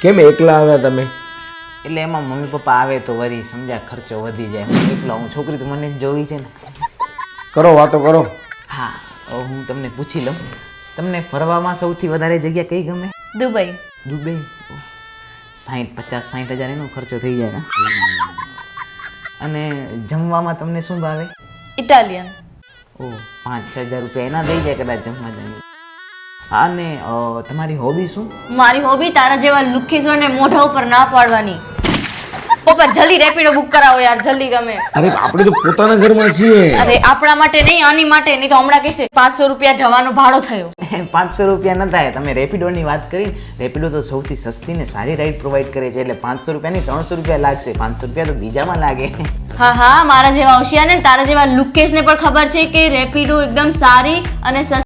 કેમ એકલા આવ્યા તમે? એટલે એમાં મમ્મી પપ્પા આવે તો વરી સમજ્યા ખર્ચો વધી જાય. હું એકલો હું, છોકરી તો મને જ જોવી છે ને. કરો વાતો કરો. હા, હું તમને પૂછી લઉં, તમને ફરવામાં સૌથી વધારે જગ્યા કઈ ગમે? દુબઈ. દુબઈ? 50-60 હજાર એનો ખર્ચો થઈ જાય ને. અને જમવામાં તમને શું ભાવે? ઇટાલિયન. ઓ 5-6 હજાર રૂપિયા એના થઈ જાય કદાચ જમવા જઈએ. હા, ને તમારી હોબી શું? મારી હોબી તારા જેવા લુખીસોને મોઢા ઉપર ના પાડવાની. પપ્પા જલ્દી રેપિડો બુક કરાવો યાર, જલ્દી ગમે. અરે આપણે તો પોતાના ઘરમાં છીએ. અરે આપણા માટે નહીં, આની માટે. નહીં તો હમણાં કહેશે 500 રૂપિયા જવાનો ભાડો થયો. 500 રૂપિયા ન થાય. તમે રેપિડોની વાત કરી. રેપિડો તો સૌથી સસ્તી ને સારી રાઈડ પ્રોવાઈડ કરે છે, એટલે 500 રૂપિયા નહીં 300 રૂપિયા લાગશે. 500 રૂપિયા તો બીજામાં લાગે. હા હા, મારા જેવા હોશિયાર ને તારા જેવા લુકેશ ને પણ ખબર છે કે રેપિડો એકદમ સારી અને